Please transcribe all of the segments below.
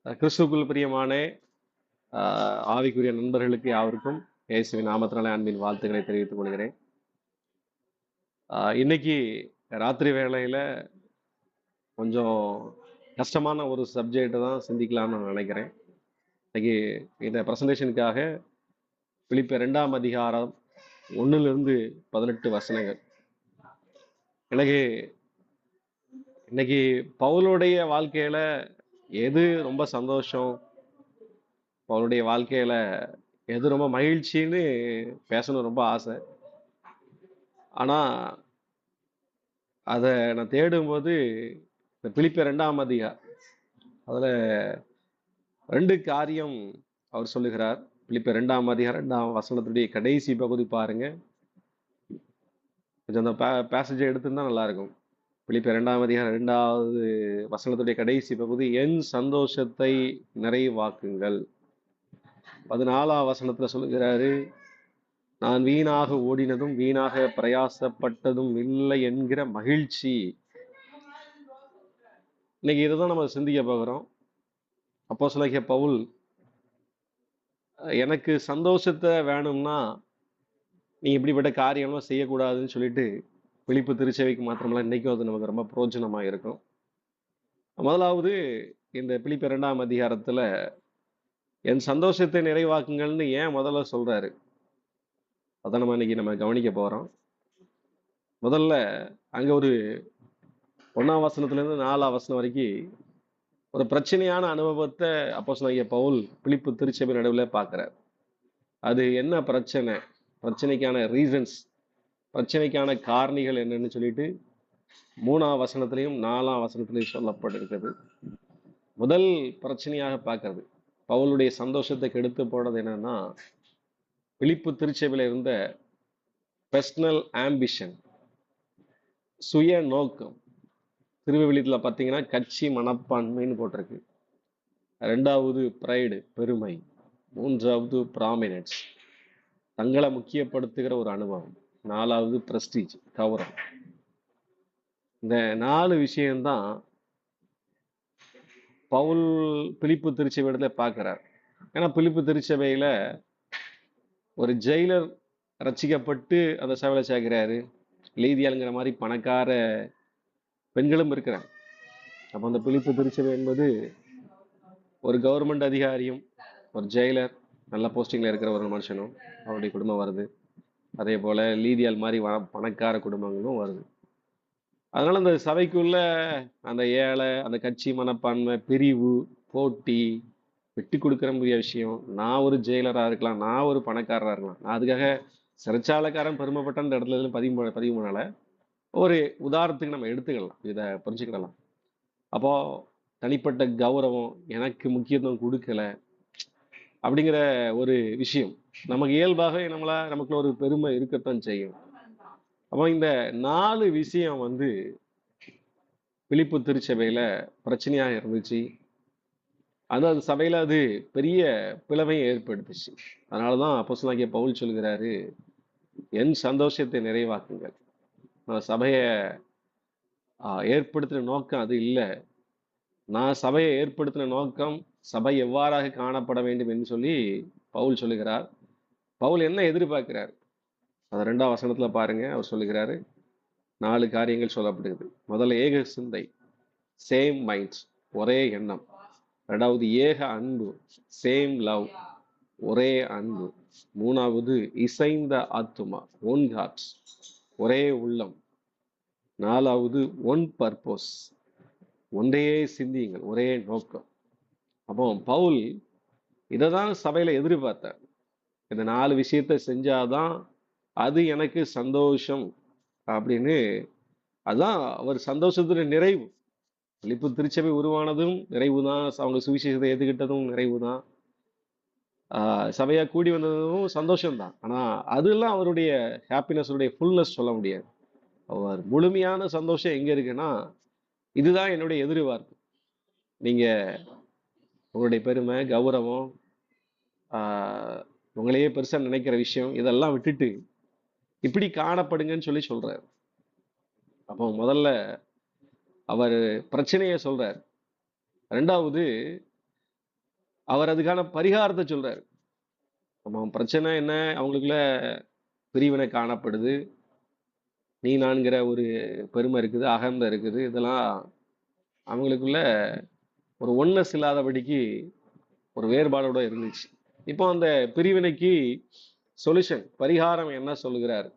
கிறிஸ்துவுக்குள் பிரியமான ஆவிக்குரிய நண்பர்களுக்கு யாவருக்கும் இயேசுவின் நாமத்தினாலே அன்பின் வாழ்த்துக்களை தெரிவித்துக் கொள்கிறேன். இன்னைக்கு ராத்திரி வேளையில் கொஞ்சம் கஷ்டமான ஒரு சப்ஜெக்டை தான் சிந்திக்கலாம்னு நான் நினைக்கிறேன். இன்னைக்கு இந்த ப்ரெசன்டேஷனுக்காக பிலிப்பியர் 2ஆம் அதிகாரம் 1 18 வசனங்கள். எனக்கு இன்னைக்கு பவுலுடைய வாழ்க்கையில் எது ரொம்ப சந்தோஷம், அவருடைய வாழ்க்கையில எது ரொம்ப மகிழ்ச்சின்னு பேசணும் ரொம்ப ஆசை. ஆனா அதை நான் தேடும்போது இந்த பிலிப்பியர் 2ஆம் அதிகாரம் அதுல 2 காரியம் அவர் சொல்லுகிறார். பிலிப்பியர் 2ஆம் அதிகாரம் 2ஆம் வசனத்துடைய கடைசி பகுதி பாருங்க. கொஞ்சம் அந்த பேசேஜை எடுத்திருந்தா நல்லா இருக்கும். பிலிப்பியர் 2ஆம் அதிகாரம் 2வது வசனத்துடைய கடைசி பகுதி, என் சந்தோஷத்தை நிறைவாக்குங்கள். 14ஆம் வசனத்துல சொல்லுகிறாரு, நான் வீணாக ஓடினதும் வீணாக பிரயாசப்பட்டதும் இல்லை என்கிற மகிழ்ச்சி. இன்னைக்கு இதுதான் நம்ம சிந்திக்க போகிறோம். அப்போஸ்தலனாகிய பவுல் எனக்கு சந்தோஷத்தை வேணும்னா நீ இப்படிப்பட்ட காரியம்லாம் செய்யக்கூடாதுன்னு சொல்லிட்டு பிலிப்பு திருச்சபைக்கு மாத்திரமல்ல இன்னைக்கும் அது நமக்கு ரொம்ப பிரயோஜனமா இருக்கும். முதலாவது இந்த பிலிப்பியர் 2ஆம் அதிகாரத்துல என் சந்தோஷத்தை நிறைவாக்குங்கள்னு ஏன் முதல்ல சொல்றாரு, அதை நம்ம கவனிக்க போறோம். முதல்ல அங்க ஒரு 1ஆம் வசனத்துல இருந்து 4ஆம் வசனம் வரைக்கும் ஒரு பிரச்சனையான அனுபவத்தை அப்போஸ்தலனாகிய பவுல் பிலிப்பு திருச்சபை நடுவில் பார்க்கிறார். அது என்ன பிரச்சனை, பிரச்சனைக்கான ரீசன்ஸ், பிரச்சனைக்கான காரணிகள் என்னன்னு சொல்லிட்டு 3ஆம் வசனத்திலையும் 4ஆம் வசனத்திலையும் சொல்லப்பட்டிருக்கிறது. முதல் பிரச்சனையாக பார்க்கறது, பவுலுடைய சந்தோஷத்தை கெடுத்து போனது என்னன்னா, பிலிப்பு திருச்சபையில இருந்த பர்சனல் ஆம்பிஷன், சுய நோக்கம். திருவிவிலியத்தில் பார்த்தீங்கன்னா கட்சி மனப்பான்மைன்னு போட்டிருக்கு. 2வது ப்ரைடு, பெருமை. 3வது ப்ராமினன்ஸ், தங்களை முக்கியப்படுத்துகிற ஒரு அனுபவம். 4வது பிரஸ்டீஜ், கௌரவம். இந்த 4 விஷயம்தான் பவுல் பிலிப்பு திருச்சபையில பார்க்கிறார். ஏன்னா பிலிப்பு திருச்சபையில ஒரு ஜெயிலர் ரட்சிக்கப்பட்டு அந்த சபையில சேர்க்கிறாரு. லீதியாளுங்கிற மாதிரி பணக்கார பெண்களும் இருக்கிறாங்க. அப்போ அந்த பிலிப்பு திருச்சபை என்பது ஒரு கவர்மெண்ட் அதிகாரியும் ஒரு ஜெயிலர் நல்ல போஸ்டிங்ல இருக்கிற ஒரு மனுஷனும் அவருடைய குடும்பம் வருது. அதே போல லீதியால் மாதிரி பணக்கார குடும்பங்களும் வருது. அதனால அந்த சபைக்குள்ள அந்த ஏழை, அந்த கட்சி மனப்பான்மை, பிரிவு, போட்டி, விட்டு கொடுக்குற முடிய விஷயம். நான் ஒரு ஜெயிலரா இருக்கலாம், நான் ஒரு பணக்காரரா இருக்கலாம், நான் அதுக்காக சிறைச்சாலைக்காரன் பெருமைப்பட்ட அந்த இடத்துல பதிவு பண்ணல. ஒரு உதாரணத்துக்கு நம்ம எடுத்துக்கலாம், இதை புரிஞ்சுக்கிடலாம். அப்போ தனிப்பட்ட கௌரவம், எனக்கு முக்கியத்துவம் கொடுக்கல அப்படிங்கிற ஒரு விஷயம் நமக்கு இயல்பாக நமக்குள்ள ஒரு பெருமை இருக்கத்தான் செய்யும். அப்போ இந்த 4 விஷயம் பிலிப்பு திருச்சபையில பிரச்சனையாக இருந்துச்சு. அந்த சபையில அது பெரிய பிளவையை ஏற்படுத்துச்சு. அதனாலதான் அப்போஸ்தலனாகிய பவுல் சொல்கிறாரு, என் சந்தோஷத்தை நிறைவாக்குங்கள். நான் சபையை ஏற்படுத்தின நோக்கம் அது இல்லை. நான் சபையை ஏற்படுத்தின நோக்கம் சபை எவ்வாறாக காணப்பட வேண்டும் என்று சொல்லி பவுல் சொல்லுகிறார். பவுல் என்ன எதிர்பார்க்கிறார், அது 2ஆம் வசனத்துல பாருங்க. அவர் சொல்லுகிறாரு, 4 காரியங்கள் சொல்லப்படுகிறது. முதல்ல ஏக சிந்தை, சேம் மைண்ட்ஸ், ஒரே எண்ணம். 2வது ஏக அன்பு, சேம் லவ், ஒரே அன்பு. 3வது இசைந்த ஆத்துமா, ஒன் ஹார்ட்ஸ், ஒரே உள்ளம். 4வது ஒன் பர்பஸ், ஒன்றே சிந்தியுங்கள், ஒரே நோக்கம். அப்போ பவுல் இதைதான் சபையில எதிர்பார்த்தார். இந்த 4 விஷயத்தை செஞ்சாதான் அது எனக்கு சந்தோஷம் அப்படின்னு. அதுதான் அவர் சந்தோஷத்துல நிறைவு. பிலிப்பு திருச்சபை உருவானதும் நிறைவு தான், அவங்க சுவிசேஷத்தை ஏற்றுக்கிட்டதும் நிறைவு தான், சபையா கூடி வந்ததும் சந்தோஷம்தான். ஆனா அதெல்லாம் அவருடைய ஹாப்பினஸுடைய ஃபுல்னஸ் சொல்ல முடியாது. அவர் முழுமையான சந்தோஷம் எங்க இருக்குன்னா, இதுதான் என்னுடைய எதிர்பார்ப்பு. நீங்க உங்களுடைய பெருமை, கௌரவம், உங்களையே பெருசா நினைக்கிற விஷயம், இதெல்லாம் விட்டுட்டு இப்படி காணப்படுங்கன்னு சொல்லி சொல்றாரு. அப்போ முதல்ல அவர் பிரச்சனையை சொல்றார். 2வது அவர் அதுக்கான பரிகாரத்தை சொல்றாரு. அவன் பிரச்சனை என்ன, அவங்களுக்குள்ள பிரிவினை காணப்படுது, நீ நான்கிற ஒரு பெருமை இருக்குது, அகந்தை இருக்குது, இதெல்லாம் அவங்களுக்குள்ள ஒரு ஒன்னஸ் இல்லாதபடிக்கு ஒரு வேறுபாடோட இருந்துச்சு. இப்போ அந்த பிரிவினைக்கு சொல்யூஷன், பரிகாரம் என்ன சொல்லுகிறார்?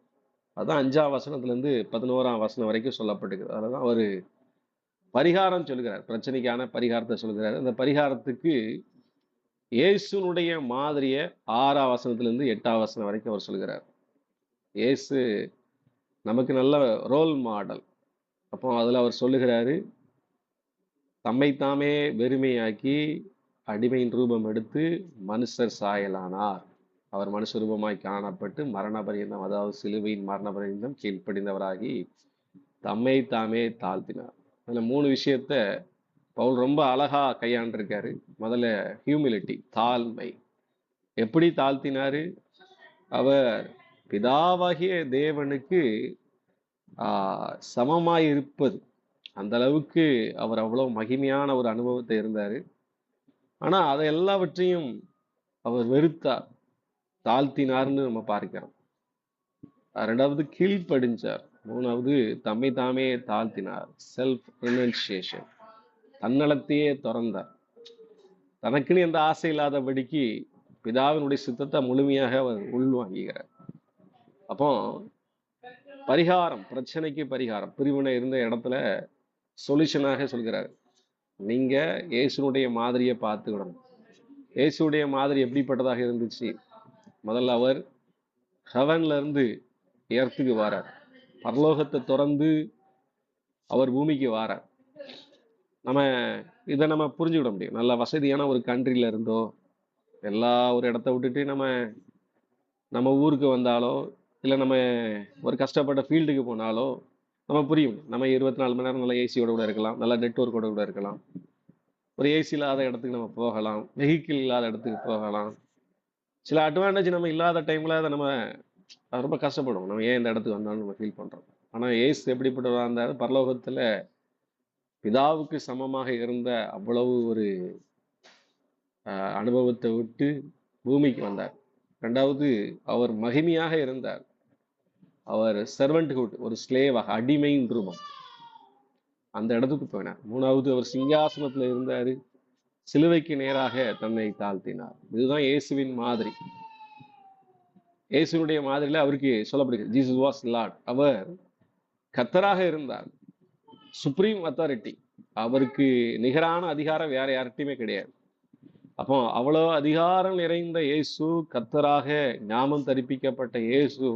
அதான் 5ஆம் வசனத்திலிருந்து 11ஆம் வசனம் வரைக்கும் சொல்லப்பட்டிருக்குது. அதுதான் ஒரு பரிகாரம் சொல்லுகிறார், பிரச்சனைக்கான பரிகாரத்தை சொல்லுகிறார். அந்த பரிகாரத்துக்கு இயேசுனுடைய மாதிரிய 6ஆம் வசனத்திலிருந்து 8ஆம் வசனம் வரைக்கும் அவர் சொல்கிறார். இயேசு நமக்கு நல்ல ரோல் மாடல். அப்போ அதுல அவர் சொல்லுகிறாரு, தம்மைத்தாமே வெறுமையாக்கி அடிமையின் ரூபம் எடுத்து மனுஷர் சாயலானார். அவர் மனுஷ ரூபமாய் காணப்பட்டு மரண பரியந்தம், அதாவது சிலுவையின் மரண பரியந்தம் கீழ்ப்படிந்தவராகி தம்மை தாமே தாழ்த்தினார். அதுல 3 விஷயத்த பவுல் ரொம்ப அழகா கையாண்டிருக்காரு. முதல்ல ஹியூமிலிட்டி, தாழ்மை. எப்படி தாழ்த்தினாரு? அவர் பிதாவாகிய தேவனுக்கு சமமாய் இருப்பது, அந்த அளவுக்கு அவர் அவ்வளவு மகிமையான ஒரு அனுபவத்தை இருந்தாரு. ஆனா அதை எல்லாவற்றையும் அவர் வெறுத்தார், தாழ்த்தினார்னு நம்ம பார்க்கிறோம். 2வது கீழ்ப்படிஞ்சார். 3வது தம்மை தாமே தாழ்த்தினார், செல்ஃப் ரெனன்சியேஷன், தன்னலத்தையே துறந்தார். தனக்குன்னு எந்த ஆசை இல்லாதபடிக்கு பிதாவினுடைய சித்தத்தை முழுமையாக அவர் உள்வாங்குகிறார். அப்போ பரிகாரம், பிரச்சனைக்கு பரிகாரம், பிரிவினை இருந்த இடத்துல சொல்யூஷனாக சொல்கிறார். நீங்க இயேசுனுடைய மாதிரியை பார்த்துக்கணும். இயேசுடைய மாதிரி எப்படிப்பட்டதாக இருந்துச்சு? முதல்ல அவர் ஹெவன்ல இருந்து எர்த்துக்கு வாரார், பரலோகத்தை திறந்து அவர் பூமிக்கு வாரார். இதை நம்ம புரிஞ்சுக்கிட முடியும். நல்ல வசதியான ஒரு கண்ட்ரில இருந்தோ, எல்லா ஒரு இடத்த விட்டுட்டு நம்ம ஊருக்கு வந்தாலோ, இல்லை நம்ம ஒரு கஷ்டப்பட்ட ஃபீல்டுக்கு போனாலோ நம்ம புரியும். நம்ம 24 மணி நேரம் நல்ல ஏசியோட கூட இருக்கலாம், நல்ல நெட்ஒர்க்கோட கூட இருக்கலாம், ஒரு ஏசி இல்லாத இடத்துக்கு நம்ம போகலாம், வெஹிக்கிள் இல்லாத இடத்துக்கு போகலாம். சில அட்வான்டேஜ் நம்ம இல்லாத டைம்ல அதை நம்ம ரொம்ப கஷ்டப்படுவோம். நம்ம ஏன் இந்த இடத்துக்கு வந்தாலும் நம்ம ஃபீல் பண்றோம். ஆனா ஏசு எப்படிப்பட்டவராக இருந்தாரு? பரலோகத்துல பிதாவுக்கு சமமாக இருந்த அவ்வளவு ஒரு அனுபவத்தை விட்டு பூமிக்கு வந்தார். 2வது அவர் மகிமையாக இருந்தார். அவர் செர்வன்ட்ஹுட், ஒரு ஸ்லேவாக, அடிமையின் ரூபம், அந்த இடத்துக்கு போயினார். 3வது அவர் சிங்காசனத்துல இருந்தாரு, சிலுவைக்கு நேராக தன்னை தாழ்த்தினார். இதுதான் இயேசுவின் மாதிரி. இயேசுனுடைய மாதிரில அவருக்கு சொல்லப்படுகிறது, ஜீசஸ் வாஸ் லார்ட். அவர் கர்த்தராக இருந்தார், சுப்ரீம் அத்தாரிட்டி. அவருக்கு நிகரான அதிகாரம் வேற யார்கிட்டயுமே கிடையாது. அப்போ அவ்வளவு அதிகாரம் நிறைந்த இயேசு, கர்த்தராக ஞாபகம் தரிப்பிக்கப்பட்ட இயேசு,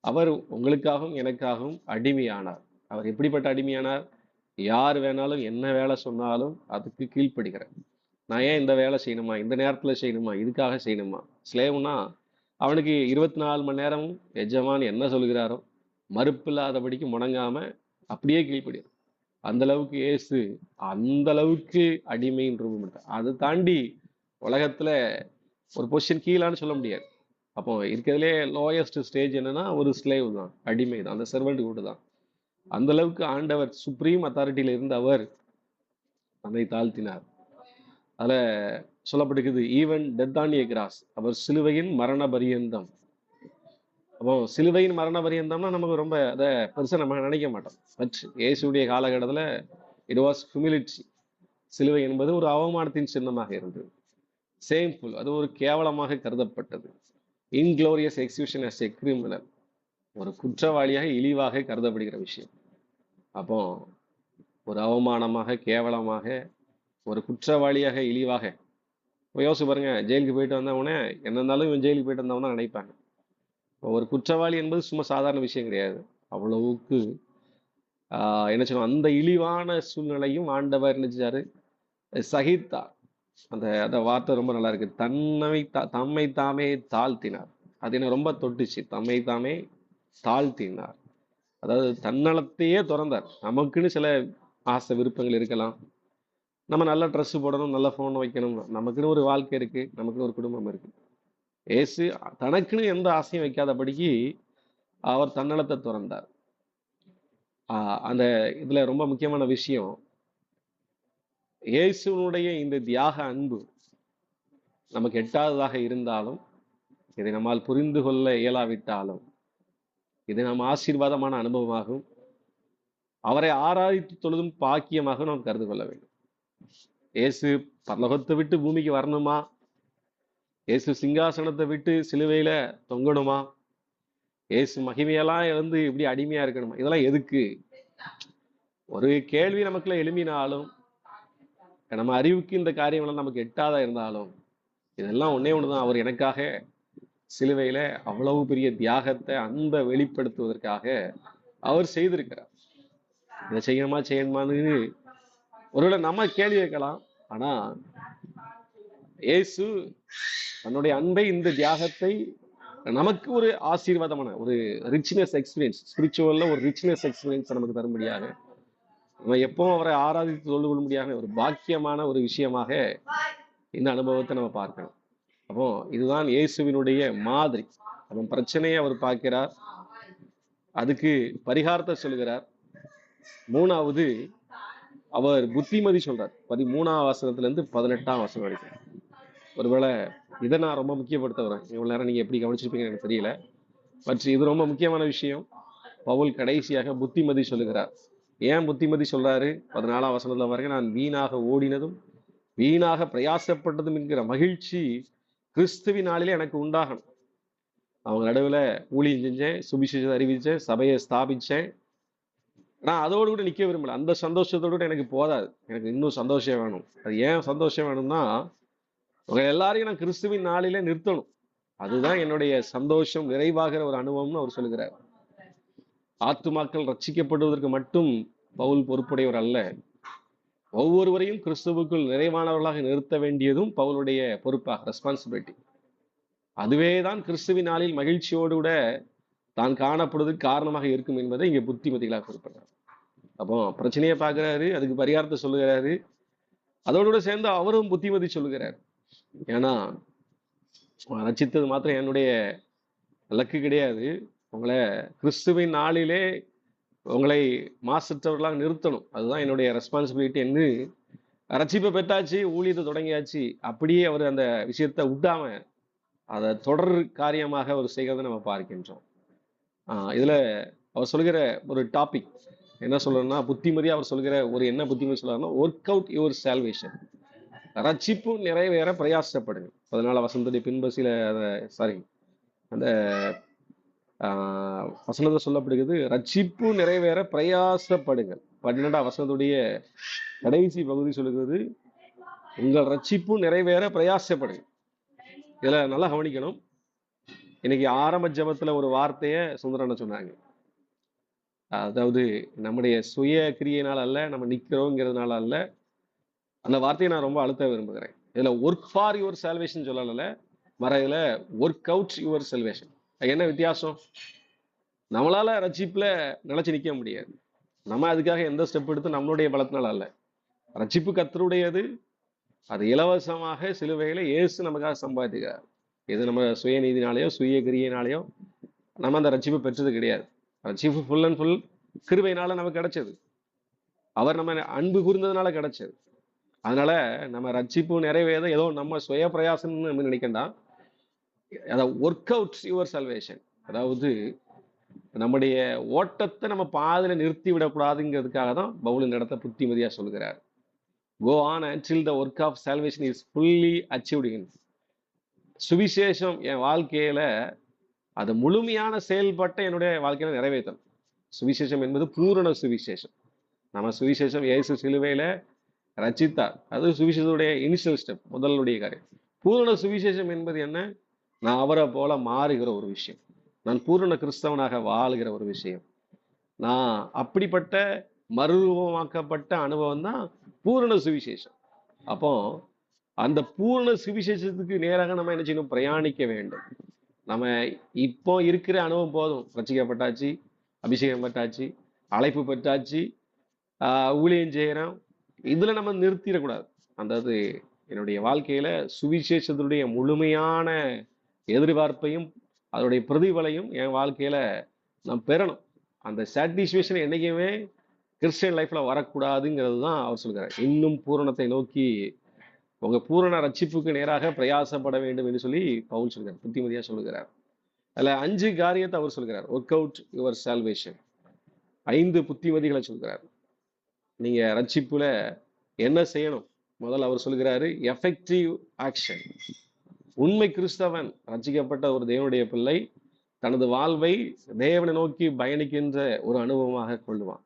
அவர் உங்களுக்காகவும் எனக்காகவும் அடிமையானார். அவர் எப்படிப்பட்ட அடிமையானார்? யார் வேணாலும் என்ன வேலை சொன்னாலும் அதுக்கு கீழ்ப்படுகிறார். நான் ஏன் இந்த வேலை செய்யணுமா, இந்த நேரத்துல செய்யணுமா, இதுக்காக செய்யணுமா? ஸ்லேவ்னா அவனுக்கு 24 மணி நேரம் எஜமான் என்ன சொல்கிறாரோ மறுப்பில்லாதபடிக்கு முடங்காம அப்படியே கீழ்ப்படுகிறார். அந்த அளவுக்கு இயேசு அந்த அளவுக்கு அடிமையின் ரூபம் எடுத்தார். அதை தாண்டி உலகத்துல ஒரு பொசிஷன் கீழான்னு சொல்ல முடியாது. அப்போ இருக்கிறதுலே லோயஸ்ட் ஸ்டேஜ் என்னன்னா ஒரு ஸ்லேவ் தான், அடிமை தான், அந்த செர்வெண்ட் கூட தான். அந்த அளவுக்கு ஆண்டவர் சுப்ரீம் அத்தாரிட்டியில இருந்த அவர் தன்னை தாழ்த்தினார். அதுல சொல்லப்பட்டிருக்குது, even death on a cross, அவர் சிலுவையின் மரண பரியந்தம். அப்போ சிலுவையின் மரண பரியந்தம்னா நமக்கு ரொம்ப அதை பெருசா நம்ம நினைக்க மாட்டோம். பட் இயேசுடைய காலகட்டத்துல இட் வாஸ் ஹியூமிலிட்டி. சிலுவை என்பது ஒரு அவமானத்தின் சின்னமாக இருந்தது, சேம்ஃபுல், அது ஒரு கேவலமாக கருதப்பட்டது. Inglorious execution as a criminal, ஒரு குற்றவாளியாக இழிவாக கருதப்படுகிற விஷயம். அப்போ ஒரு அவமானமாக, கேவலமாக, ஒரு குற்றவாளியாக இழிவாக யோசிச்சு பாருங்க. ஜெயிலுக்கு போயிட்டு வந்தவனே என்ன இருந்தாலும் இவன் ஜெயிலுக்கு போயிட்டு வந்தவனா நினைப்பாங்க. ஒரு குற்றவாளி என்பது சும்மா சாதாரண விஷயம் கிடையாது. அவ்வளவுக்கு என்ன சொல்லுவோம், அந்த இழிவான சூழ்நிலையும் ஆண்டவர் நினைச்சாரு, சகித்தார். அந்த வார்த்தை ரொம்ப நல்லா இருக்கு, தம்மை தாமே தாழ்த்தினார். அது என்ன ரொம்ப தொட்டுச்சு, தம்மை தாமே தாழ்த்தினார். அதாவது தன்னலத்தையே துறந்தார். நமக்குன்னு சில ஆசை விருப்பங்கள் இருக்கலாம், நம்ம நல்ல ட்ரெஸ் போடணும், நல்ல ஃபோன் வைக்கணும், நமக்குன்னு ஒரு வாழ்க்கை இருக்கு, நமக்குன்னு ஒரு குடும்பம் இருக்கு. ஏசு தனக்குன்னு எந்த ஆசையும் வைக்காதபடிக்கு அவர் தன்னலத்தை துறந்தார். அந்த இதுல ரொம்ப முக்கியமான விஷயம், இயேசுனுடைய இந்த தியாக அன்பு நமக்கு எட்டாததாக இருந்தாலும், இதை நம்மால் புரிந்து கொள்ள இயலாவிட்டாலும், இது நம் ஆசீர்வாதமான அனுபவமாகும். அவரை ஆராதித்து தொழுதும் பாக்கியமாக நாம் கருது கொள்ள வேண்டும். இயேசு பரலோகத்தை விட்டு பூமிக்கு வரணுமா? இயேசு சிங்காசனத்தை விட்டு சிலுவையில தொங்கணுமா? இயேசு மகிமையெல்லாம் இழந்து இப்படி அடிமையா இருக்கணுமா? இதெல்லாம் எதுக்கு? ஒரு கேள்வி நமக்குள்ள எழும்பினாலும், நம்ம அறிவுக்கு இந்த காரியங்கள்லாம் நமக்கு எட்டாதா இருந்தாலும், இதெல்லாம் ஒண்ணே ஒண்ணுதான். அவர் எனக்காக சிலுவையில அவ்வளவு பெரிய தியாகத்தை அன்பை வெளிப்படுத்துவதற்காக அவர் செய்திருக்கிறார். இதை செய்யணுமான்னு ஒருவேளை நம்ம கேள்வி கேட்கலாம். ஆனா இயேசு தன்னுடைய அன்பை, இந்த தியாகத்தை நமக்கு ஒரு ஆசீர்வாதமான ஒரு ரிச்னஸ் எக்ஸ்பீரியன்ஸ், ஸ்பிரிச்சுவல்ல ஒரு ரிச்னஸ் எக்ஸ்பீரியன்ஸ் நமக்கு தரும்படியாக, நம்ம எப்பவும் அவரை ஆராதித்து சொல்ல முடியாத ஒரு பாக்கியமான ஒரு விஷயமாக இந்த அனுபவத்தை நம்ம பார்க்கணும். அப்போ இதுதான் இயேசுவினுடைய மாதிரி. அவன் பிரச்சனையை அவர் பார்க்கிறார், அதுக்கு பரிகாரத்தை சொல்லுகிறார். மூணாவது, அவர் புத்திமதி சொல்றார். 13ஆம் வசனத்துல இருந்து 18ஆம் வசனம் வரைக்கும். ஒருவேளை இதை நான் ரொம்ப முக்கியப்படுத்த வரேன். இவ்வளவு நேரம் நீங்க எப்படி கவனிச்சிருப்பீங்கன்னு எனக்கு தெரியல. பட் இது ரொம்ப முக்கியமான விஷயம். பவுல் கடைசியாக புத்திமதி சொல்லுகிறார். ஏன் புத்திமதி சொல்றாரு? 14ஆம் வசனத்துல வரைக்கும், நான் வீணாக ஓடினதும் வீணாக பிரயாசப்பட்டதும் என்கிற மகிழ்ச்சி கிறிஸ்துவின் நாளிலே எனக்கு உண்டாகணும். அவங்க நடுவில் ஊழியம் செஞ்சேன், சுவிசேஷத்தை அறிவிச்சேன், சபையை ஸ்தாபிச்சேன். நான் அதோடு கூட நிற்க விரும்பல. அந்த சந்தோஷத்தோடு கூட எனக்கு போதாது. எனக்கு இன்னும் சந்தோஷம் வேணும். அது ஏன் சந்தோஷம் வேணும்னா, உங்க எல்லாரையும் நான் கிறிஸ்துவின் நாளிலே நிறுத்தணும். அதுதான் என்னுடைய சந்தோஷம், நிறைவாகிற ஒரு அனுபவம்னு அவர் சொல்லுகிறார். ஆத்துமாக்கள் ரட்சிக்கப்படுவதற்கு மட்டும் பவுல் பொறுப்புடையவர் அல்ல. ஒவ்வொருவரையும் கிறிஸ்துவுக்குள் நிறைவானவர்களாக நிறுத்த வேண்டியதும் பவுலுடைய பொறுப்பாக, ரெஸ்பான்சிபிலிட்டி. அதுவே தான் கிறிஸ்துவின் நாளில் மகிழ்ச்சியோடு கூட தான் காணப்படுவதற்கு காரணமாக இருக்கும் என்பதை இங்கே புத்திமதிகளாக குறிப்பிடுறார். அப்போ பிரச்சனையை பார்க்கிறாரு, அதுக்கு பரிகாரத்தை சொல்லுகிறாரு. அதோடு கூட சேர்ந்து அவரும் புத்திமதி சொல்லுகிறார். ஏன்னா ரட்சித்தது மாத்திரம் என்னுடைய இலக்கு கிடையாது. உங்களை கிறிஸ்துவின் நாளிலே உங்களை மாசற்றவர்களாக நிறுத்தணும். அதுதான் என்னுடைய ரெஸ்பான்சிபிலிட்டி என்று ரட்சிப்பை பெற்றாச்சு, ஊழியத்தை தொடங்கியாச்சு, அப்படியே அவர் அந்த விஷயத்தை விட்டாம அதை தொடர் காரியமாக அவர் செய்கிறத நம்ம பார்க்கின்றோம். இதுல அவர் சொல்கிற ஒரு டாபிக் என்ன சொல்றேன்னா, புத்திமதி அவர் சொல்கிற ஒரு என்ன புத்திமதி சொல்றாருன்னா, ஒர்க் அவுட் யுவர் சால்வேஷன். ரட்சிப்பு நிறைவேற பிரயாசப்படுங்க. 14ஆம் வசனத்துடைய பின்பசில அந்த வசனத்தை சொல்லப்படுகிறது, ரட்சிப்பு நிறைவேற பிரயாசப்படுங்கள். 12ஆம் வசனத்துடைய கடைசி பகுதி சொல்லுகிறது, உங்கள் ரட்சிப்பு நிறைவேற பிரயாசப்படுங்க. இதுல நல்லா கவனிக்கணும். இன்னைக்கு ஆரம்ப ஜபத்துல ஒரு வார்த்தைய சுந்தரன சொன்னாங்க. அதாவது நம்முடைய சுய கிரியையினால அல்ல, நம்ம நிக்கிறோங்கிறதுனால அல்ல. அந்த வார்த்தையை நான் ரொம்ப அழுத்த விரும்புகிறேன். இதுல ஒர்க் ஃபார் யுவர் சால்வேஷன் சொல்லல, இதுல ஒர்க் அவுட் யுவர் சால்வேஷன். என்ன வித்தியாசம்? நம்மளால ரட்சிப்புல நிலைச்சு நிக்க முடியாது. நம்ம அதுக்காக எந்த ஸ்டெப் எடுத்து நம்மளுடைய பலத்தினால அல்ல. ரட்சிப்பு கர்த்தருடையது. அது இலவசமாக சிலுவையில இயேசு நமக்காக சம்பாதிக்கிறார். இது நம்ம சுய நீதினாலேயோ சுய கிரியினாலேயோ நம்ம அந்த ரட்சிப்பு பெற்றது கிடையாது. ரட்சிப்பு ஃபுல் அண்ட் ஃபுல் கிருபையினால நமக்கு கிடைச்சது. அவர் நம்ம அன்பு கூர்ந்ததுனால கிடைச்சது. அதனால நம்ம ரட்சிப்பு நிறைவேற ஏதோ நம்ம சுய பிரயாசம்னு நம்ம நினைக்கண்டா. அதாவது ஒர்க் அவுட் யுவர் சால்வேஷன். அதாவது நம்முடைய ஓட்டத்தை நம்ம பாதையில நிறுத்தி விடக்கூடாதுங்கிறதுக்காக தான் பவுல் இந்த இடத்த புத்திமதியா சொல்கிறார். Go on until the work of salvation is fully achieved in. சுவிசேஷம் என் வாழ்க்கையில அது முழுமையான செயல்பட்ட என்னுடைய வாழ்க்கையில நிறைவேற்றணும். சுவிசேஷம் என்பது பூரண சுவிசேஷம். நம்ம சுவிசேஷம் இயேசு சிலுவையில ரட்சித்தார். அது சுவிசேஷத்துடைய இனிஷியல் ஸ்டெப், முதலுடைய காரியம். பூரண சுவிசேஷம் என்பது என்ன? நான் அவரை போல மாறுகிற ஒரு விஷயம். நான் பூரண கிறிஸ்தவனாக வாழ்கிற ஒரு விஷயம். நான் அப்படிப்பட்ட மறுரூபமாக்கப்பட்ட அனுபவம் தான் பூரண சுவிசேஷம். அப்போ அந்த பூரண சுவிசேஷத்துக்கு நேராக நம்ம என்ன செய்யணும்? பிரயாணிக்க வேண்டும். நம்ம இப்போ இருக்கிற அனுபவம் போதும். ரட்சிக்கப்பட்டாச்சு, அபிஷேகம் பெற்றாச்சு, அழைப்பு பெற்றாச்சு, ஊழியம் செய்கிறோம், இதுல நம்ம நிறுத்திடக்கூடாது. அதாவது என்னுடைய வாழ்க்கையில சுவிசேஷத்துடைய முழுமையான எதிர்பார்ப்பையும் அதனுடைய பிரதிபலையும் என் வாழ்க்கையில நான் பெறணும். அந்த சாட்டிஸ்ஃபேக்ஷன் என்னைக்குமே கிறிஸ்டியன் லைஃப்ல வரக்கூடாதுங்கிறது தான் அவர் சொல்கிறார். இன்னும் பூரணத்தை நோக்கி உங்க பூரண ரட்சிப்புக்கு நேராக பிரயாசப்பட வேண்டும் என்று சொல்லி பவுல் சொல்கிறார், புத்திமதியா சொல்லுகிறார். அதுல 5 காரியத்தை அவர் சொல்கிறார். Work out your salvation. 5 புத்திமதிகளை சொல்கிறார். நீங்க ரட்சிப்புல என்ன செய்யணும்? முதல்ல அவர் சொல்கிறாரு எஃபெக்டிவ் ஆக்ஷன். உண்மை கிறிஸ்தவன், ரட்சிக்கப்பட்ட ஒரு தேவனுடைய பிள்ளை தனது வாழ்வை தேவனை நோக்கி பயணிக்கின்ற ஒரு அனுபவமாக கொள்ளுவான்.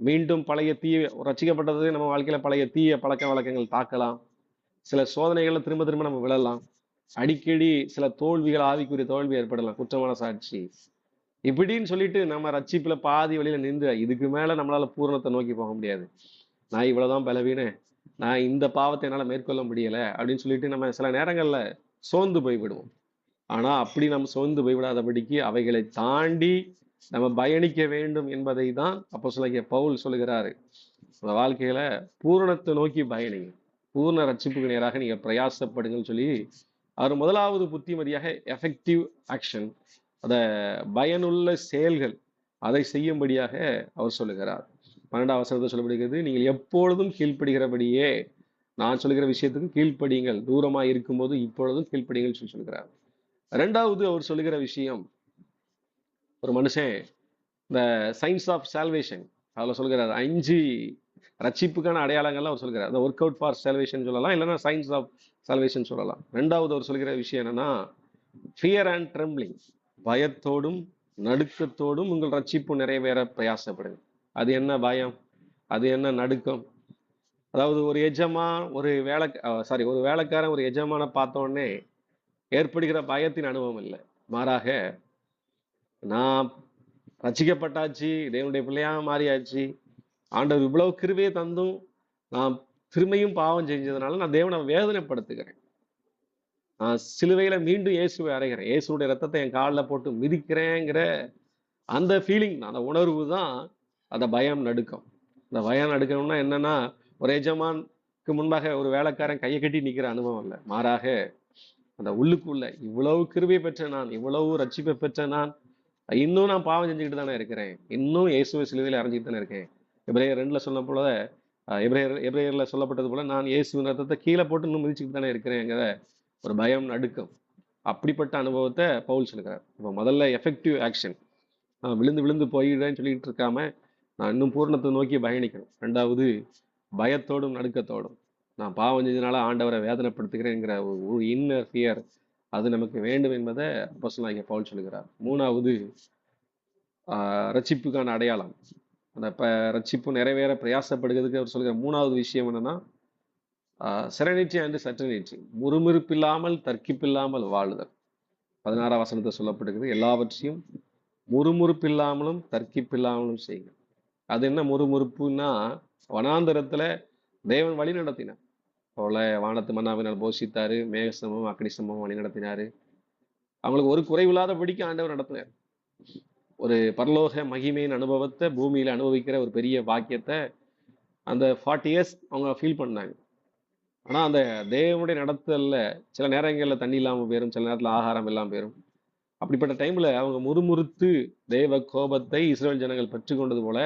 மீண்டும் பழைய ரட்சிக்கப்பட்டது நம்ம வாழ்க்கையில பழைய தீய பழக்க வழக்கங்கள் தாக்கலாம். சில சோதனைகள்ல திரும்ப திரும்ப நம்ம விழலாம். அடிக்கடி சில தோல்விகள், ஆவிக்குரிய தோல்வி ஏற்படலாம், குற்றமான சாட்சி இப்படின்னு சொல்லிட்டு நம்ம ரட்சிப்புல பாதி வழியில நின்று இதுக்கு மேல நம்மளால பூரணத்தை நோக்கி போக முடியாது, நான் இவ்வளவுதான் பலவீனேன், நான் இந்த பாவத்தை என்னால மேற்கொள்ள முடியல அப்படின்னு சொல்லிட்டு நம்ம சில நேரங்கள்ல சோர்ந்து போய்விடுவோம். ஆனா அப்படி நம்ம சோர்ந்து போய்விடாதபடிக்கு அவைகளை தாண்டி நம்ம பயணிக்க வேண்டும் என்பதை தான் அப்போஸ்தலனாகிய பவுல் சொல்லுகிறாரு. உங்க வாழ்க்கையில பூரணத்தை நோக்கி பயணிங்க, பூர்ண ரட்சிப்புக்கு நேராக நீங்க பிரயாசப்படுங்கன்னு சொல்லி அவர் முதலாவது புத்திமதியாக எஃபெக்டிவ் ஆக்ஷன், அத பயனுள்ள செயல்கள், அதை செய்யும்படியாக அவர் சொல்லுகிறார். 12ஆம் வசனத்தில் சொல்லப்படுகிறது, நீங்கள் எப்பொழுதும் கீழ்ப்படுகிறபடியே நான் சொல்லுகிற விஷயத்துக்கு கீழ்ப்படியுங்கள், தூரமா இருக்கும்போது இப்பொழுதும் கீழ்ப்படியுங்கள் சொல்லி சொல்கிறார். 2வது அவர் சொல்லுகிற விஷயம், ஒரு மனுஷன் இந்த சயின்ஸ் ஆஃப் சால்வேஷன் அதுல சொல்கிறார் 5 ரட்சிப்புக்கான அடையாளங்கள்லாம் அவர் சொல்கிறார். அந்த ஒர்க் அவுட் ஃபார் சால்வேஷன் சொல்லலாம், இல்லைன்னா சயின்ஸ் ஆஃப் சால்வேஷன் சொல்லலாம். 2வது அவர் சொல்கிற விஷயம் என்னன்னா ஃபியர் அண்ட் ட்ரெம்பிளிங், பயத்தோடும் நடுக்கத்தோடும் உங்கள் ரட்சிப்பு நிறைவேற பிரயாசப்படுங்க. அது என்ன பயம், அது என்ன நடுக்கம்? அதாவது ஒரு எஜமான் ஒரு வேலைக்காரன் ஒரு எஜமான பார்த்த உடனே ஏற்படுகிற பயத்தின் அனுபவம் இல்லை, மாறாக நான் ரட்சிக்கப்பட்டாச்சு, தேவனுடைய பிள்ளையா மாறியாச்சு, ஆண்டவர் இவ்வளவு கிருபையை தந்தும் நான் திரும்பியும் பாவம் செஞ்சதுனால நான் தேவனை வேதனைப்படுத்துகிறேன், நான் சிலுவையில மீண்டும் இயேசுவை அறைகிறேன், இயேசுடைய ரத்தத்தை என் காலில் போட்டு மிதிக்கிறேங்கிற அந்த ஃபீலிங், அந்த உணர்வு தான் அந்த பயம் நடுக்கம். இந்த பயம் நடுக்கம்னா என்னன்னா ஒரு எஜமானுக்கு முன்பாக ஒரு வேலைக்காரன் கையை கட்டி நிற்கிற அனுபவம் இல்லை, மாறாக அந்த உள்ளுக்குள்ள இவ்வளவு கிருபை பெற்ற நான், இவ்வளவு ரட்சிப்பை பெற்ற நான் இன்னும் நான் பாவம் செஞ்சுக்கிட்டு தானே இருக்கிறேன், இன்னும் இயேசுவை சிலுவையில் அறைஞ்சிட்டு தானே இருக்கேன். எபிரேயர் 2ல சொன்ன போல எபிரேயர்ல சொல்லப்பட்டது போல நான் இயேசுவின் ரத்தத்தை கீழே போட்டு இன்னும் மிதிச்சுக்கிட்டு தானே இருக்கிறேங்கிற ஒரு பயம் நடுக்கம், அப்படிப்பட்ட அனுபவத்தை பவுல் சொல்லுகிறார். இப்போ முதல்ல எஃபெக்டிவ் ஆக்ஷன், நான் விழுந்து விழுந்து போயிடுறேன்னு சொல்லிட்டு இருக்காம நான் இன்னும் பூரணத்தை நோக்கி பயணிக்கணும். 2வது பயத்தோடும் நடுக்கத்தோடும் நான் பாவம் செஞ்சதுனால ஆண்டவரை வேதனைப்படுத்துகிறேங்கிற ஒரு இன்னர் ஃபியர், அது நமக்கு வேண்டும் என்பதை அப்போஸ்தலனாகிய பவுல் சொல்லுகிறார். 3வது ரட்சிப்புக்கான அடையாளம், அந்த ரட்சிப்பு நிறைவேற பிரயாசப்படுகிறதுக்கு அவர் சொல்கிற 3வது விஷயம் என்னன்னா செரனிட்டி அண்ட் சர்டனிட்டி, முறுமுறுப்பில்லாமல் தர்க்கிப்பில்லாமல் வாழுதல். 16ஆம் வசனத்தை சொல்லப்படுகிறது, எல்லாவற்றையும் முறுமுறுப்பில்லாமலும் தர்க்கிப்பில்லாமலும் செய்யுங்க. அது என்ன முறுமுறுப்புன்னா, வனாந்தரத்துல தேவன் வழி நடத்தினார், போல வானத்து மன்னாவினால் போஷித்தாரு, மேகசமம் அக்னி சமம் வழி நடத்தினாரு, அவங்களுக்கு ஒரு குறைவில்லாதபடிக்கு ஆண்டவர் நடத்தினார். ஒரு பரலோக மகிமையின் அனுபவத்தை பூமியில அனுபவிக்கிற ஒரு பெரிய பாக்கியத்தை அந்த 40 இயர்ஸ் அவங்க ஃபீல் பண்ணாங்க. ஆனா அந்த தேவனுடைய நடத்தல்ல சில நேரங்கள்ல தண்ணி இல்லாம போயிரும், சில நேரத்துல ஆகாரம் இல்லாம போயிரும். அப்படிப்பட்ட டைம்ல அவங்க முறுமுறுத்து தேவ கோபத்தை இஸ்ரவேல் ஜனங்கள் பெற்றுக்கொண்டது போல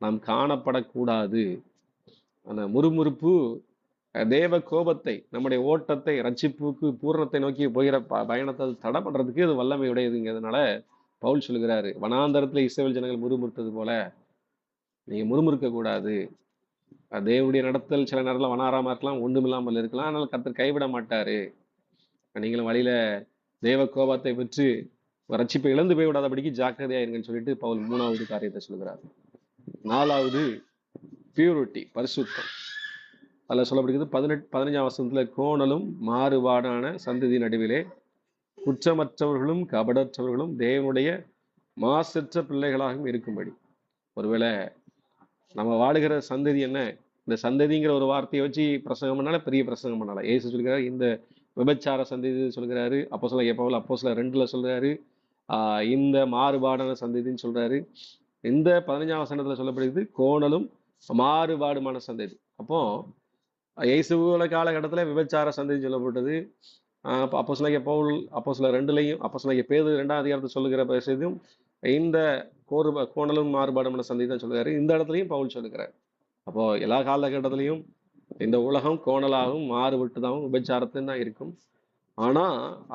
நாம் காணப்படக்கூடாது. அந்த முறுமுறுப்பு தேவ கோபத்தை, நம்முடைய ஓட்டத்தை, ரட்சிப்புக்கு பூரணத்தை நோக்கி போகிற பயணத்தை தடை பண்றதுக்கு அது வல்லமை உடையதுங்கிறதுனால பவுல் சொல்லுகிறாரு, வனாந்தரத்துல இஸ்ரவேல் ஜனங்கள் முறுமுறுத்தது போல நீங்க முறுமுறுக்க கூடாது. தேவனுடைய நடத்தல் சில நேரத்துல வனாராம இருக்கலாம், ஒண்ணுமில்லாமல் இருக்கலாம், ஆனால் கர்த்தர் கைவிட மாட்டாரு. நீங்களும் வழியில தேவ கோபத்தை பெற்று ரட்சிப்பை இழந்து போய் விடாதபடிக்கு ஜாக்கிரதையா இருங்கன்னு சொல்லிட்டு பவுல் 3வது காரியத்தை சொல்கிறார். 4வது பியூரிட்டி, பரிசுத்தம். அதில் சொல்லப்படுகிறது 15ஆம் வசனத்துல, கோணலும் மாறுபாடான சந்ததி நடுவிலே குற்றமற்றவர்களும் கபடற்றவர்களும் தேவனுடைய மாசற்ற பிள்ளைகளாகவும் இருக்கும்படி. ஒருவேளை நம்ம வாழுகிற சந்ததி என்ன, இந்த சந்ததிங்கிற ஒரு வார்த்தையை வச்சு பிரசங்கம் பண்ணால பெரிய பிரசங்கம் பண்ணால. ஏசு சொல்கிறார் இந்த விபச்சார சந்ததி சொல்கிறாரு, அப்போஸ்தலனாகிய பவுல் அப்போஸ்தலர் 2ல சொல்றாரு, இந்த மாறுபாடான சந்ததின்னு சொல்றாரு. இந்த 15ஆம் வசனத்துல சொல்லப்படுகிறது கோணலும் மாறுபாடுமான சந்ததி. அப்போ இயேசுவோட காலகட்டத்துல விபச்சார சந்ததி சொல்லப்பட்டது. அப்போஸ்தலனாகிய பவுல் அப்போஸ்தலர் 2லயும் அப்போஸ்தலனாகிய பேதுரு 2ஆம் அதிகாரத்தை சொல்லுகிற செய்தியும் இந்த கோணலும் மாறுபாடுமான சந்ததி தான் சொல்லுகிறாரு. இந்த இடத்துலையும் பவுல் சொல்லுகிறார். அப்போ எல்லா காலகட்டத்திலையும் இந்த உலகம் கோணலாகவும் மாறுபட்டதாகவும் விபச்சாரத்திலும் தான் இருக்கும். ஆனா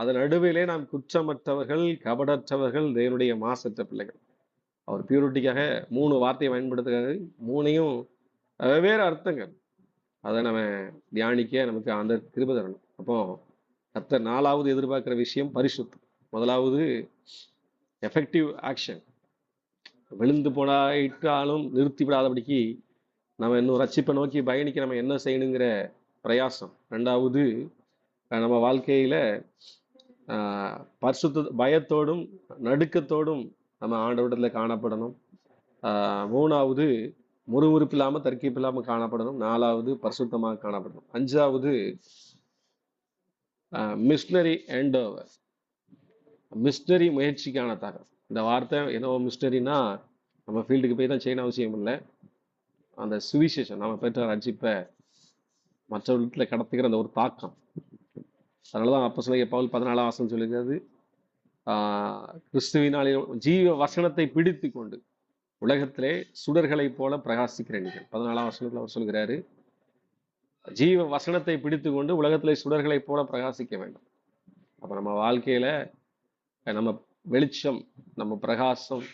அதன் நடுவிலே நாம் குற்றமற்றவர்கள், கபடற்றவர்கள், தேவனுடைய மாசற்ற பிள்ளைகள். அவர் பியூரிட்டிக்காக 3 வார்த்தையை பயன்படுத்துகிறாரு. 3யும் வெவ்வேறு அர்த்தங்கள். அதை நம்ம தியானிக்க நமக்கு அந்த கிருபை தரணும். அப்போ கர்த்தர் 4வது எதிர்பார்க்கிற விஷயம் பரிசுத்தம். முதலாவது எஃபெக்டிவ் ஆக்ஷன். விழுந்து போனாயிட்டாலும் நிறுத்தி விடாதபடிக்கு நம்ம இன்னும் ரட்சிப்பை நோக்கி பயணிக்க நம்ம என்ன செய்யணுங்கிற பிரயாசம். 2வது நம்ம வாழ்க்கையில பரிசுத்த பயத்தோடும் நடுக்கத்தோடும் நம்ம ஆண்டவரிடத்துல காணப்படணும். 3வது முறுமுறுப்பு இல்லாமல் தர்க்கிப்பு இல்லாமல் காணப்படணும். 4வது பரிசுத்தமாக காணப்படணும். 5வது மிஷனரி எண்டோவர், மிஸ்டரி முயற்சிக்கான தாக்கம். இந்த வார்த்தை ஏதோ மிஸ்டரினா நம்ம ஃபீல்டுக்கு போய் தான் செய்யணும் அவசியம் இல்லை. அந்த சுவிசேஷம் நம்ம பெற்ற ரட்சிப்பை மற்றவர்களிடத்தில் கடத்துக்கிற அந்த ஒரு தாக்கம். அதனால தான் அப்போஸ்தலனாகிய பவுல் 14ஆம் வசனம் சொல்லுகிறது, கிறிஸ்துவினாலே ஜீவ வசனத்தை பிடித்து கொண்டு உலகத்திலே சுடர்களைப் போல பிரகாசிக்கிற நீங்கள். 14ஆம் வசனத்தில் அவர் சொல்கிறாரு, ஜீவ வசனத்தை பிடித்து கொண்டு உலகத்திலே சுடர்களைப் போல பிரகாசிக்க வேண்டும். அப்போ நம்ம வாழ்க்கையில நம்ம வெளிச்சம், நம்ம பிரகாசம்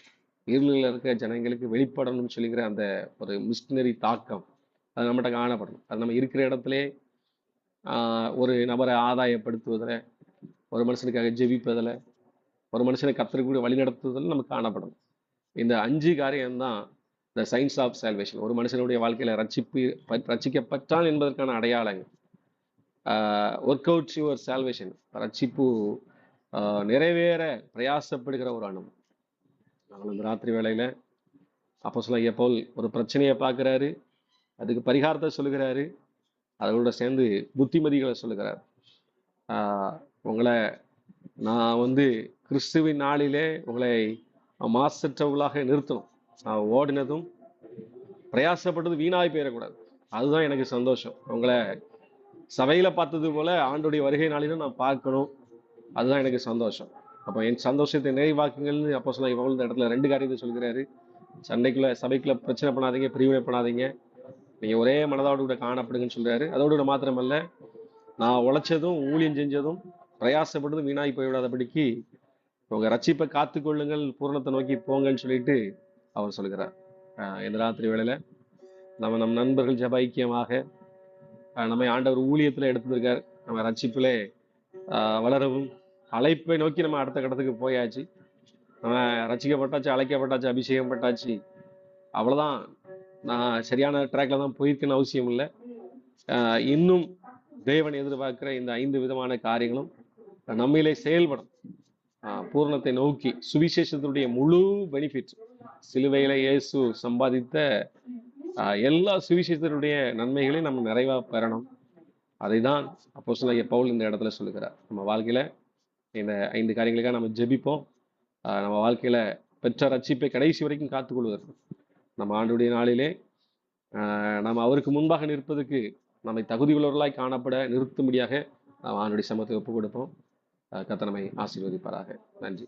இருளில் இருக்க ஜனங்களுக்கு வெளிப்படணும்னு சொல்லிக்கிற அந்த ஒரு மிஷனரி தாக்கம் அது நம்மகிட்ட காணப்படணும். அது நம்ம இருக்கிற இடத்துல ஒரு நபரை ஆதாயப்படுத்துவதில், ஒரு மனுஷனுக்காக ஜெபிப்பதில், ஒரு மனுஷனை கர்த்தருக்கு வழி நடத்துவதில் நமக்கு காணப்படணும். இந்த 5 காரியம்தான் இந்த சயின்ஸ் ஆஃப் சால்வேஷன். ஒரு மனுஷனுடைய வாழ்க்கையில ரட்சிக்கப்பட்டான் என்பதற்கான அடையாளங்கள். ஒர்க் அவுட் யுவர் சால்வேஷன், ரட்சிப்பு நிறைவேற பிரயாசப்படுகிற ஒரு அனுபவம். நாங்கள் இந்த ராத்திரி வேளையில அப்போஸ்தலனாகிய பவுல் ஒரு பிரச்சனையை பார்க்குறாரு, அதுக்கு பரிகாரத்தை சொல்லுகிறாரு, அதோட சேர்ந்து புத்திமதிகளை சொல்லுகிறார். உங்களை நான் கிறிஸ்துவின் நாளிலே உங்களை மாசற்றவர்களாக நிறுத்தணும். நான் ஓடினதும் பிரயாசப்பட்டது வீணாய் போயிடக்கூடாது. அதுதான் எனக்கு சந்தோஷம். உங்களை சபையில பார்த்தது போல ஆண்டுடைய வருகை நாளிலும் நான் பார்க்கணும். அதுதான் எனக்கு சந்தோஷம். அப்போ என் சந்தோஷத்தை நிறைவாக்குங்கள்னு அப்போஸ்தலனாகிய பவுல் இந்த இடத்துல 2 காரியத்தை சொல்கிறாரு. சபைக்குள்ள பிரச்சனை பண்ணாதீங்க, பிரிவினை பண்ணாதீங்க, நீங்க ஒரே மனதோடு கூட காணப்படுங்கன்னு சொல்றாரு. அதோடு கூட மாத்திரமல்ல, நான் உழைச்சதும் ஊழியம் செஞ்சதும் பிரயாசப்பட்டதும் வீணாகி போய்விடாதபடிக்கு உங்க ரட்சிப்பை காத்துக்கொள்ளுங்கள், பூரணத்தை நோக்கி போங்கன்னு சொல்லிட்டு அவர் சொல்கிறார். இந்த ராத்திரி வேளையில நம் நண்பர்கள் ஜெப ஐக்கியமாக நம்மை ஆண்டவர் ஊழியத்துல எடுத்திருக்கார். நம்ம ரட்சிப்பிலே வளரவும் அழைப்பை நோக்கி நம்ம அடுத்த கட்டத்துக்கு போயாச்சு. நம்ம ரட்சிக்கப்பட்டாச்சு, அழைக்கப்பட்டாச்சு, அபிஷேகம் பட்டாச்சு, அவ்வளவுதான். நான் சரியான ட்ராக்ல தான் போயிருக்கேன்னு அவசியம் இல்லை. இன்னும் தேவன் எதிர்பார்க்கிற இந்த 5 விதமான காரியங்களும் நம்மிலே செயல்படும். பூரணத்தை நோக்கி சுவிசேஷத்தினுடைய முழு பெனிஃபிட், சிலுவையில இயேசு சம்பாதித்த எல்லா சுவிசேஷத்தினுடைய நன்மைகளையும் நம்ம நிறைவா பெறணும். அதை தான் அப்போஸ்தலனாகிய பவுல் இந்த இடத்துல சொல்லுகிறார். நம்ம வாழ்க்கையில இந்த 5 காரியங்களுக்காக நம்ம ஜெபிப்போம். நம்ம வாழ்க்கையில பெற்ற ரட்சிப்பை கடைசி வரைக்கும் காத்துக்கொள்வதற்கு நம்ம ஆண்டுடைய நாளிலே நாம் அவருக்கு முன்பாக நிற்பதற்கு நம்மை தகுதியுள்ளவர்களாய் காணப்பட நிறுத்தும்படியாக நாம் ஆண்டுடைய சமூகத்தை ஒப்புக் கொடுப்போம். கர்த்தர் நம்மை ஆசீர்வதிப்பாராக. நன்றி.